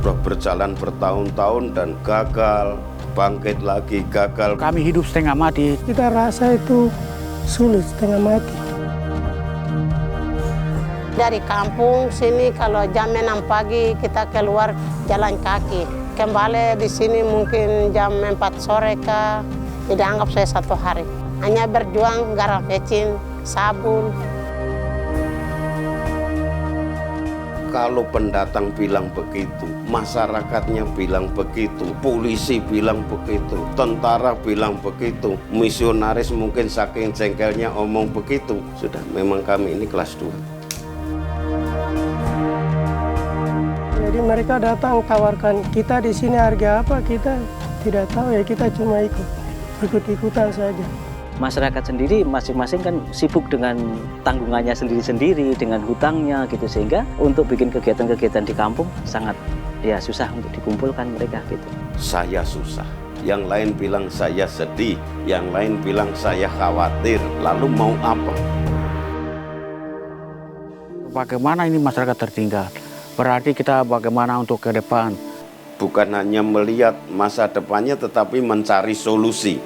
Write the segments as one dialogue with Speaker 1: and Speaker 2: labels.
Speaker 1: sudah berjalan bertahun-tahun dan gagal, bangkit lagi, gagal.
Speaker 2: Kami hidup setengah mati.
Speaker 3: Kita rasa itu sulit, setengah mati.
Speaker 4: Dari kampung sini kalau jam 6 pagi kita keluar jalan kaki. Kembali di sini mungkin jam 4 sore kah, tidak anggap saya 1 hari. Hanya berjuang garam pecin, sabun.
Speaker 1: Kalau pendatang bilang begitu, masyarakatnya bilang begitu, polisi bilang begitu, tentara bilang begitu, misionaris mungkin saking jengkelnya omong begitu. Sudah, memang kami ini kelas 2.
Speaker 3: Jadi mereka datang tawarkan kita di sini harga apa, kita tidak tahu ya, kita cuma ikut-ikutan saja.
Speaker 5: Masyarakat sendiri masing-masing kan sibuk dengan tanggungannya sendiri-sendiri, dengan hutangnya gitu, sehingga untuk bikin kegiatan-kegiatan di kampung sangat ya susah untuk dikumpulkan mereka gitu.
Speaker 1: Saya susah, yang lain bilang saya sedih, yang lain bilang saya khawatir, lalu mau apa?
Speaker 2: Bagaimana ini masyarakat tertinggal? Berarti kita bagaimana untuk ke depan?
Speaker 1: Bukan hanya melihat masa depannya, tetapi mencari solusi.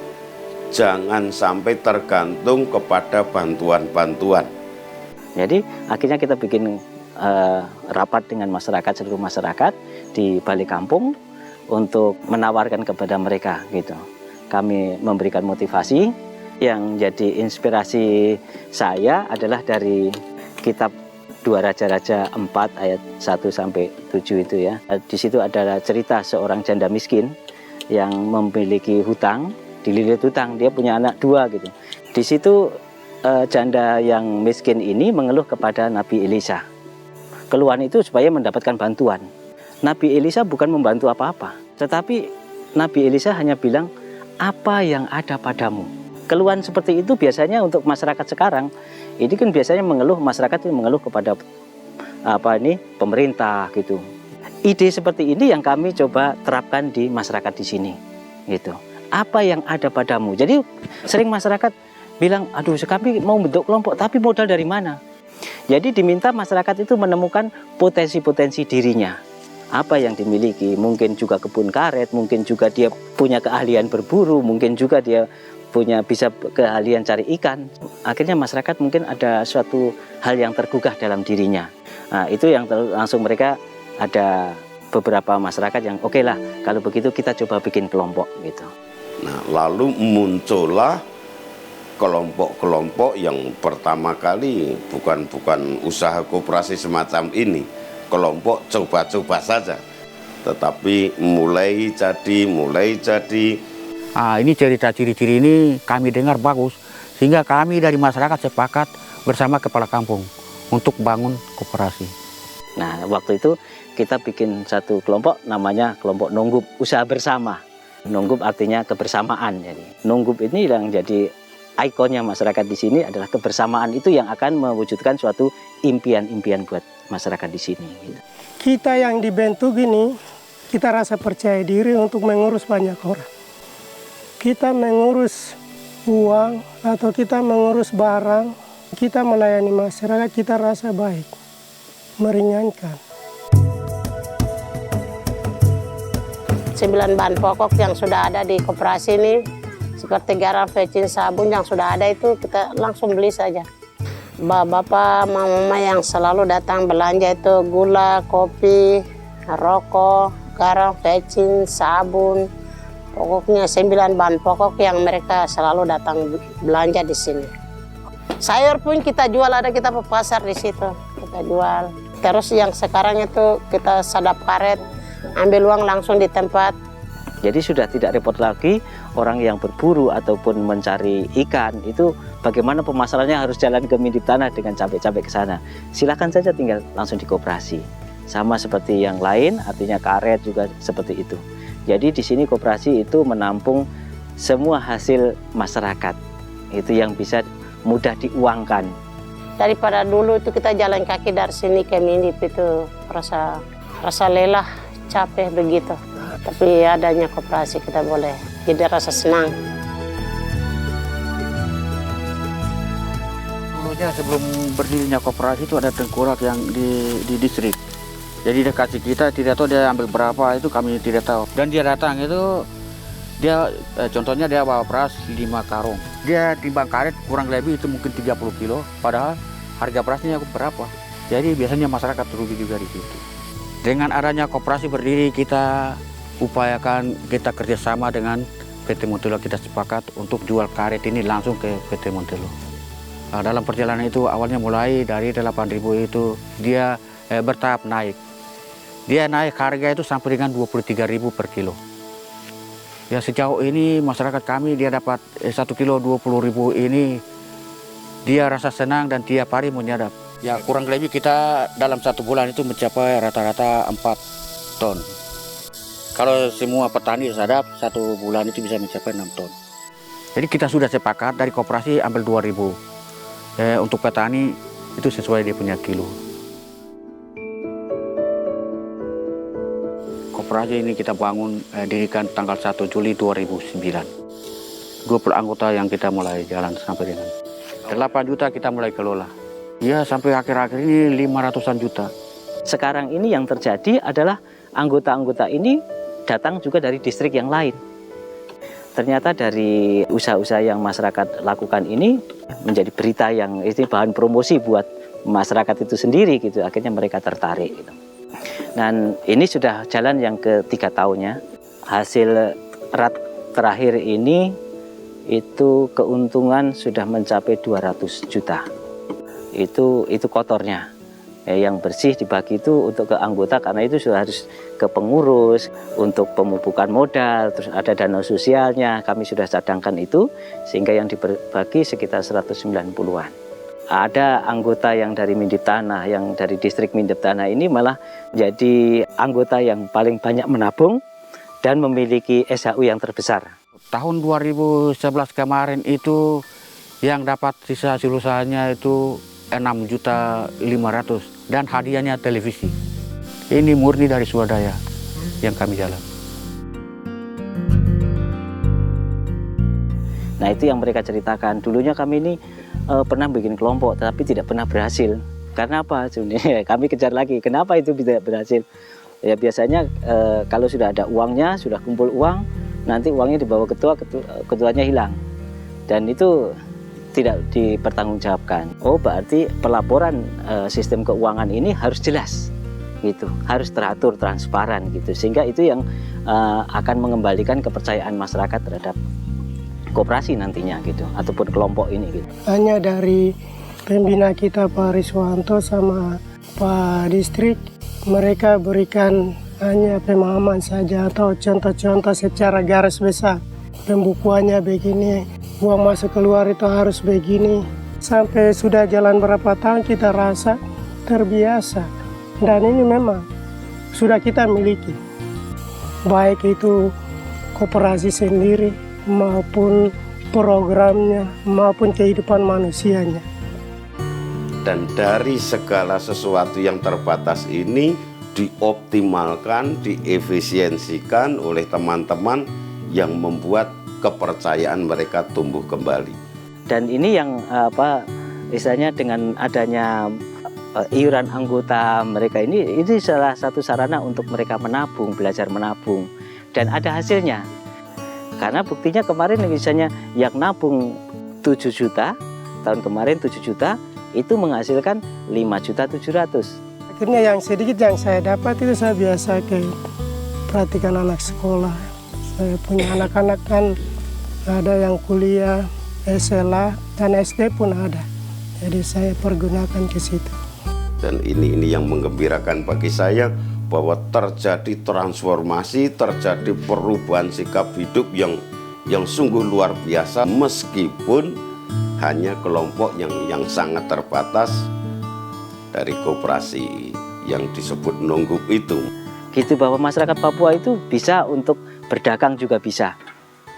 Speaker 1: Jangan sampai tergantung kepada bantuan-bantuan.
Speaker 5: Jadi akhirnya kita bikin rapat dengan masyarakat, seluruh masyarakat di balik kampung untuk menawarkan kepada mereka gitu. Kami memberikan motivasi. Yang jadi inspirasi saya adalah dari kitab 2 Raja-Raja 4 ayat 1-7 itu ya. Di situ ada cerita seorang janda miskin yang memiliki hutang, dililit hutang, dia punya anak 2 gitu. Di situ janda yang miskin ini mengeluh kepada Nabi Elisa. Keluhan itu supaya mendapatkan bantuan. Nabi Elisa bukan membantu apa-apa, tetapi Nabi Elisa hanya bilang, apa yang ada padamu. Keluhan seperti itu biasanya untuk masyarakat sekarang, ini kan biasanya masyarakat ini mengeluh kepada pemerintah gitu. Ide seperti ini yang kami coba terapkan di masyarakat di sini gitu. Apa yang ada padamu. Jadi sering masyarakat bilang, aduh kami mau bentuk kelompok tapi modal dari mana? Jadi diminta masyarakat itu menemukan potensi-potensi dirinya. Apa yang dimiliki, mungkin juga kebun karet, mungkin juga dia punya keahlian berburu, mungkin juga dia bisa keahlian cari ikan. Akhirnya masyarakat mungkin ada suatu hal yang tergugah dalam dirinya. Nah, itu yang langsung mereka ada beberapa masyarakat yang oke lah, kalau begitu kita coba bikin kelompok gitu.
Speaker 1: Nah, lalu muncullah kelompok-kelompok yang pertama kali bukan usaha koperasi semacam ini. Kelompok coba-coba saja. Tetapi mulai jadi.
Speaker 2: Ini cerita ciri-ciri ini kami dengar bagus, sehingga kami dari masyarakat sepakat bersama kepala kampung untuk bangun koperasi.
Speaker 5: Nah, waktu itu kita bikin satu kelompok namanya kelompok Nonggup, usaha bersama. Nonggup artinya kebersamaan. Jadi Nonggup ini yang jadi ikonnya masyarakat di sini adalah kebersamaan, itu yang akan mewujudkan suatu impian-impian buat masyarakat di sini. Gitu.
Speaker 3: Kita yang dibentuk ini, kita rasa percaya diri untuk mengurus banyak orang. Kita mengurus uang atau kita mengurus barang, kita melayani masyarakat, kita rasa baik, meringankan.
Speaker 4: 9 bahan pokok yang sudah ada di koperasi ini, seperti garam, pecin, sabun yang sudah ada itu kita langsung beli saja. Bapak, mama yang selalu datang belanja itu gula, kopi, rokok, garam, pecin, sabun. Pokoknya 9 bahan pokok yang mereka selalu datang belanja di sini. Sayur pun kita jual, ada kita ke pasar di situ, kita jual. Terus yang sekarang itu kita sadap karet, ambil uang langsung di tempat.
Speaker 5: Jadi sudah tidak repot lagi orang yang berburu ataupun mencari ikan itu bagaimana pemasarannya harus jalan ke Mindip Tanah dengan capek-capek ke sana. Silakan saja tinggal langsung di koperasi. Sama seperti yang lain, artinya karet juga seperti itu. Jadi di sini koperasi itu menampung semua hasil masyarakat. Itu yang bisa mudah diuangkan.
Speaker 4: Daripada dulu itu kita jalan kaki dari sini ke Mindip itu rasa lelah, capek begitu. Tapi adanya koperasi kita boleh jadi rasa senang.
Speaker 2: Dulunya sebelum berdirinya koperasi itu ada tengkulak yang di distrik. Jadi dia kasih kita, tidak tahu dia ambil berapa, itu kami tidak tahu. Dan dia datang itu, dia contohnya dia bawa beras 5 karung. Dia timbang karet kurang lebih itu mungkin 30 kilo, padahal harga berasnya berapa. Jadi biasanya masyarakat rugi juga di situ. Dengan adanya koperasi berdiri, kita upayakan kita kerjasama dengan PT Montelo, kita sepakat untuk jual karet ini langsung ke PT Montelo. Nah, dalam perjalanan itu awalnya mulai dari 8.000 itu dia bertahap naik. Dia naik harga itu sampai dengan 23.000 per kilo. Ya sejauh ini masyarakat kami dia dapat 1 kilo 20.000 ini, dia rasa senang dan tiap hari menyadap. Ya kurang lebih kita dalam 1 bulan itu mencapai rata-rata 4 ton. Kalau semua petani sadap 1 bulan itu bisa mencapai 6 ton. Jadi kita sudah sepakat dari koperasi ambil 2.000. Untuk petani itu sesuai dia punya kilo. Koperasi ini kita bangun, dirikan tanggal 1 Juli 2009. 20 anggota yang kita mulai jalan sampai dengan 8 juta kita mulai kelola. Ya sampai akhir-akhir ini 500-an juta.
Speaker 5: Sekarang ini yang terjadi adalah anggota-anggota ini datang juga dari distrik yang lain. Ternyata dari usaha-usaha yang masyarakat lakukan ini menjadi berita yang ini bahan promosi buat masyarakat itu sendiri gitu. Akhirnya mereka tertarik gitu. Dan ini sudah jalan yang ke-3 tahunnya. Hasil rat terakhir ini itu keuntungan sudah mencapai 200 juta. Itu kotornya. Yang bersih dibagi itu untuk ke anggota karena itu sudah harus ke pengurus untuk pemupukan modal, terus ada dana sosialnya, kami sudah cadangkan itu sehingga yang dibagi sekitar 190-an. Ada anggota yang dari Mindip Tanah, yang dari distrik Mindip Tanah ini malah jadi anggota yang paling banyak menabung dan memiliki SHU yang terbesar.
Speaker 2: Tahun 2011 kemarin itu yang dapat sisa hasil usahanya itu 6.500.000 dan hadiahnya televisi. Ini murni dari swadaya yang kami jalan.
Speaker 5: Nah itu yang mereka ceritakan. Dulunya kami ini pernah bikin kelompok tapi tidak pernah berhasil. Karena apa? Kami kejar lagi. Kenapa itu tidak berhasil? Ya biasanya kalau sudah ada uangnya, sudah kumpul uang, nanti uangnya dibawa ketuanya hilang. Dan itu tidak dipertanggungjawabkan. Oh berarti pelaporan sistem keuangan ini harus jelas, gitu, harus teratur, transparan, gitu. Sehingga itu yang akan mengembalikan kepercayaan masyarakat terhadap koperasi nantinya, gitu, ataupun kelompok ini. Gitu.
Speaker 3: Hanya dari pembina kita Pak Riswanto sama Pak Distrik, mereka berikan hanya pemahaman saja atau contoh-contoh secara garis besar. Pembukuannya begini, uang masuk keluar itu harus begini. Sampai sudah jalan berapa tahun kita rasa terbiasa. Dan ini memang sudah kita miliki. Baik itu koperasi sendiri maupun programnya maupun kehidupan manusianya.
Speaker 1: Dan dari segala sesuatu yang terbatas ini dioptimalkan, diefisiensikan oleh teman-teman yang membuat kepercayaan mereka tumbuh kembali.
Speaker 5: Dan ini yang istilahnya dengan adanya iuran anggota mereka ini salah satu sarana untuk mereka menabung, belajar menabung, dan ada hasilnya. Karena buktinya kemarin misalnya yang nabung 7 juta, tahun kemarin 7 juta, itu menghasilkan 5.700.000.
Speaker 3: Akhirnya yang sedikit yang saya dapat itu saya biasa perhatikan anak sekolah. Saya punya anak-anak kan ada yang kuliah, SLA, dan SD pun ada. Jadi saya pergunakan ke situ.
Speaker 1: Dan ini yang menggembirakan bagi saya, bahwa terjadi transformasi, terjadi perubahan sikap hidup yang sungguh luar biasa, meskipun hanya kelompok yang sangat terbatas dari koperasi yang disebut Nonggup itu.
Speaker 5: Gitu, bahwa masyarakat Papua itu bisa untuk berdagang juga bisa,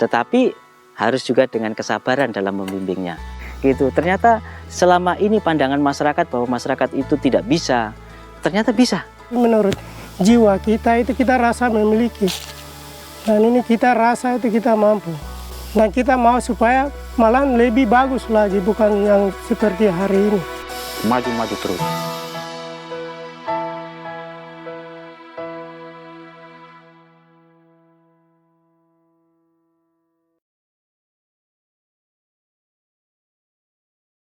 Speaker 5: tetapi harus juga dengan kesabaran dalam membimbingnya. Gitu. Ternyata selama ini pandangan masyarakat bahwa masyarakat itu tidak bisa, ternyata bisa.
Speaker 3: Menurut jiwa kita itu kita rasa memiliki, dan ini kita rasa itu kita mampu, dan kita mau supaya malah lebih bagus lagi, bukan yang seperti hari ini.
Speaker 2: Maju-maju terus.